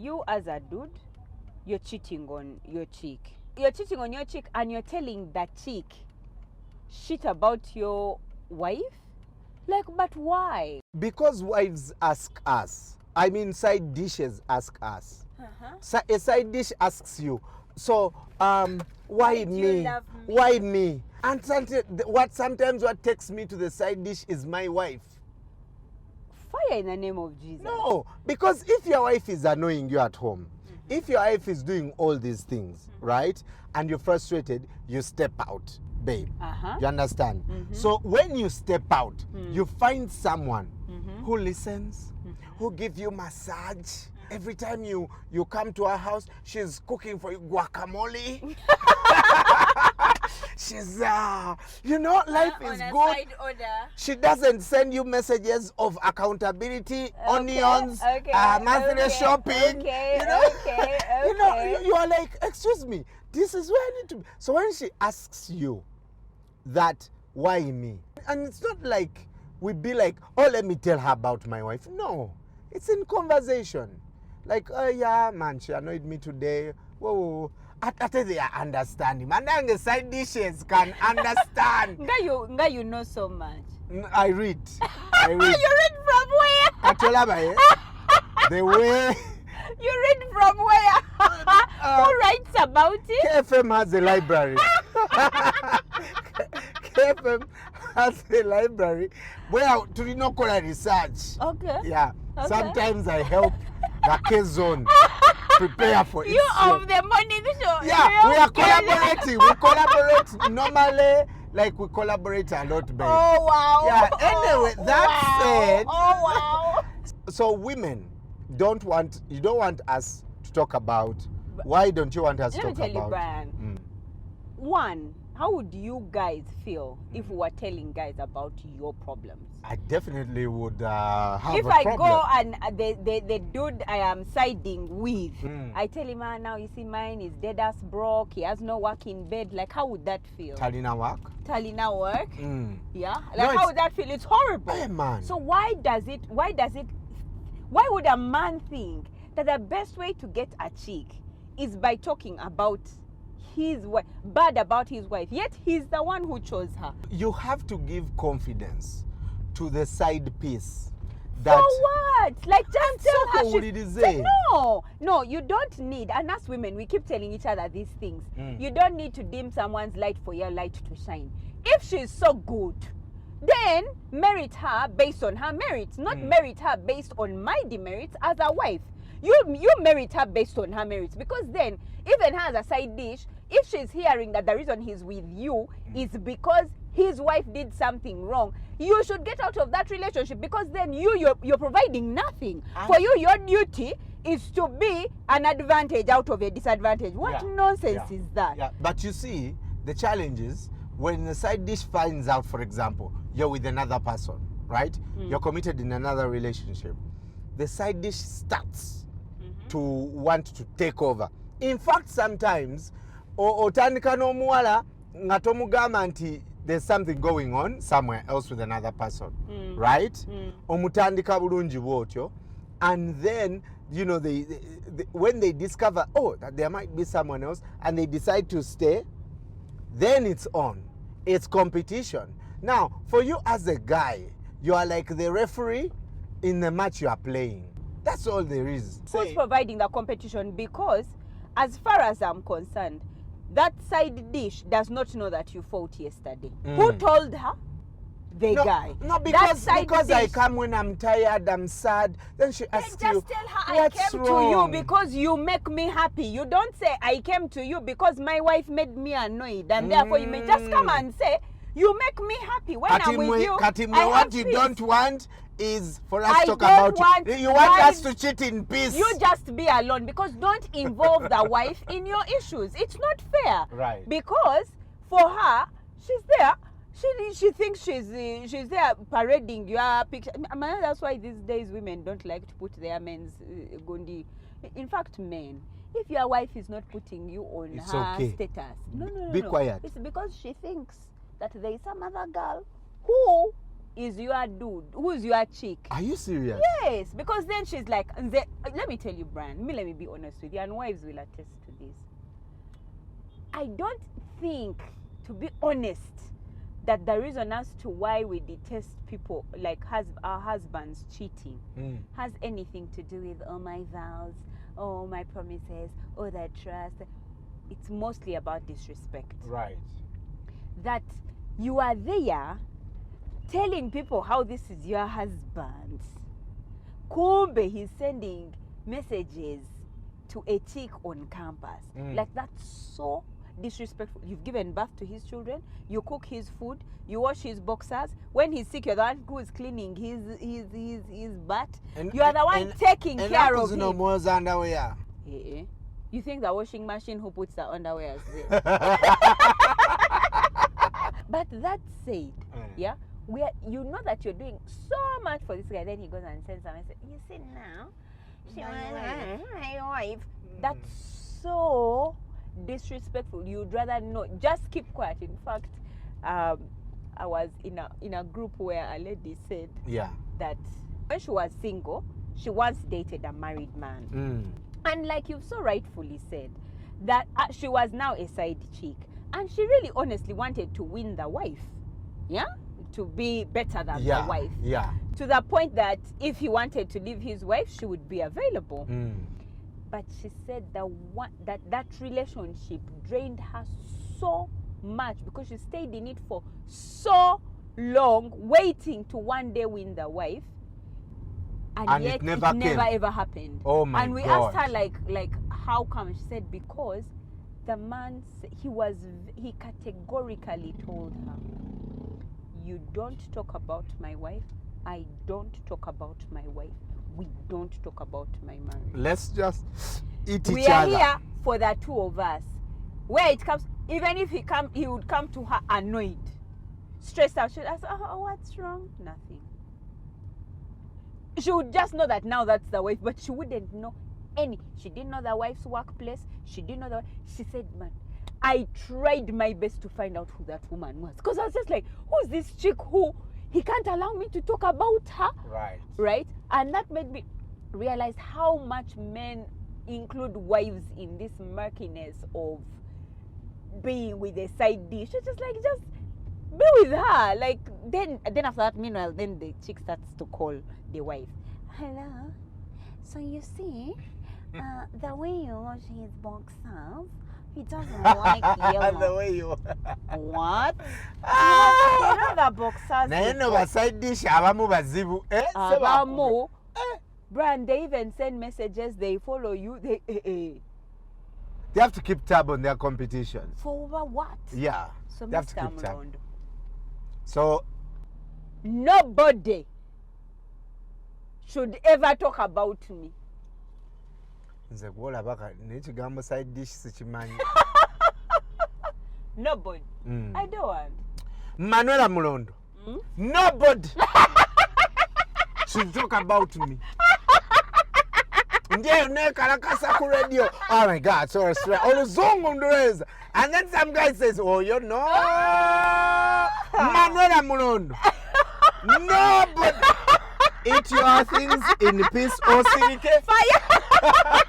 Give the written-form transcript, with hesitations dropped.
you as a dude, you're cheating on your chick. You're cheating on your chick and you're telling that chick shit about your wife? Like, but why? Because wives ask us. I mean, side dishes ask us. So a side dish asks you, so why me? Why me? And sometimes what takes me to the side dish is my wife. Fire in the name of Jesus. No, because if your wife is annoying you at home, if your wife is doing all these things, right, and you're frustrated, you step out, babe. You understand? So when you step out, you find someone who listens, who gives you massage. Every time you come to her house, she's cooking for you guacamole. She's, you know, life is good. She doesn't send you messages of accountability, onions, monthly shopping. You know, you are like, excuse me, this is where I need to be. So when she asks you that, why me? And it's not like we be like, oh, let me tell her about my wife. No, it's in conversation. Like, oh yeah, man, she annoyed me today. Whoa. At they are understanding. And then the side dishes can understand. Nga you know so much. I read. You read from where? The way. You read from where? Who writes about it? KFM has a library. KFM has a library where to not call a research. Okay. Yeah. Okay. Sometimes I help the K-Zone prepare for it. You of the morning show. Yeah, we are collaborating. We collaborate normally, like we collaborate a lot, babe. Oh wow. Yeah. Anyway, that said. Oh wow. So women you don't want us to talk about. Why don't you want us to talk about? Let me tell you, Brian. One, how would you guys feel if we were telling guys about your problems? I definitely would have if a I problem. go and the dude I am siding with, I tell him, now you see mine is dead ass broke, he has no work in bed. Like, how would that feel? Talina work? Talina work? Yeah? Like, No, how would that feel? It's horrible. Hey, man. So why would a man think that the best way to get a chick is by talking about his wife, bad about his wife, yet he's the one who chose her? You have to give confidence to the side piece. That for what? Like, just tell her No, you don't need, and as women, we keep telling each other these things. You don't need to dim someone's light for your light to shine. If she's so good, then merit her based on her merits, not merit her based on my demerits as a wife. You merit her based on her merits, because then, even her as a side dish, if she's hearing that the reason he's with you is because his wife did something wrong, you should get out of that relationship, because then you're providing nothing. For you, your duty is to be an advantage out of a disadvantage. What nonsense is that? Yeah, but you see, the challenge is when the side dish finds out, for example, you're with another person, right? You're committed in another relationship. The side dish starts to want to take over. In fact, sometimes, otandika no muwala nga tomugamba nti there's something going on somewhere else with another person, right? Omutandika bulungi bwotyo, and then you know they when they discover that there might be someone else and they decide to stay, then it's on. It's competition. Now, for you as a guy, you are like the referee in the match you are playing. That's all there is. Who's providing the competition? Because as far as I'm concerned, that side dish does not know that you fought yesterday. Who told her? The guy. No, because I come when I'm tired, I'm sad. Then she asks you, just tell her I came to you because you make me happy. You don't say I came to you because my wife made me annoyed, and therefore you may just come and say you make me happy when I'm with you. What you don't want is for us to talk about it. You want us to cheat in peace. You just be alone, because don't involve the wife in your issues. It's not fair. Right. Because for her, she's there. She thinks she's there parading your picture. That's why these days women don't like to put their men's gundi. In fact, men, if your wife is not putting you on her status, no. Be quiet. It's because she thinks that there is some other girl who is your dude, who's your chick. Are you serious? Yes, because then she's like, let me tell you, Brian, let me be honest with you, and wives will attest to this. I don't think, to be honest, that the reason as to why we detest people like our husbands cheating has anything to do with my vows, my promises, the trust. It's mostly about disrespect. Right. That you are there telling people how this is your husband. Kumbe, he's sending messages to a chick on campus. Like, that's so disrespectful. You've given birth to his children, you cook his food, you wash his boxers. When he's sick, you're the one who is cleaning his butt. You are the one taking care of him. Underwear. You think the washing machine who puts the underwear is there? But that said, yeah, you know that you're doing so much for this guy, then he goes and sends a message. You see now, she was my wife. That's so disrespectful. You'd rather not. Just keep quiet. In fact, I was in a group where a lady said that when she was single, she once dated a married man. And like you've so rightfully said, that she was now a side chick. And she really honestly wanted to win the wife. Yeah? To be better than the wife. Yeah. To the point that if he wanted to leave his wife, she would be available. But she said that relationship drained her so much because she stayed in it for so long, waiting to one day win the wife. And yet it never ever happened. Oh my God. And we asked her like how come? She said because the man, he categorically told her, you don't talk about my wife, I don't talk about my wife, we don't talk about my marriage. Let's just eat we each other. We are here for the two of us. Where it comes, even if he would come to her annoyed, stressed out. She'd ask, what's wrong? Nothing. She would just know that now that's the wife, but she wouldn't know any. She didn't know the wife's workplace. She didn't know she said, man, I tried my best to find out who that woman was. Because I was just like, who's this chick who he can't allow me to talk about her? Right? And that made me realize how much men include wives in this murkiness of being with a side dish. It's just like, just be with her. Like, then after that, meanwhile, then the chick starts to call the wife. Hello. So you see, the way you wash his boxers, he doesn't like yellow. The way you... What? You know the boxers... Naye no ba side dish abamu bazibu. Abamu. Brian, they even send messages, they follow you, they have to keep tab on their competition. For what? Yeah. So they have to keep Mr. tab. Mulondo. So nobody should ever talk about me. Nze kuola baka nekigambo side dish sikimanyi. Nobody. I don't want. Manuela Mulondo. Nobody should talk about me. Ndiye unekalakasa ku radio. Oh my God, sorry. Oluzungu ndureza. And then some guy says, oh, you know, Manuela Mulondo. Nobody. Eat your things in peace or sing fire.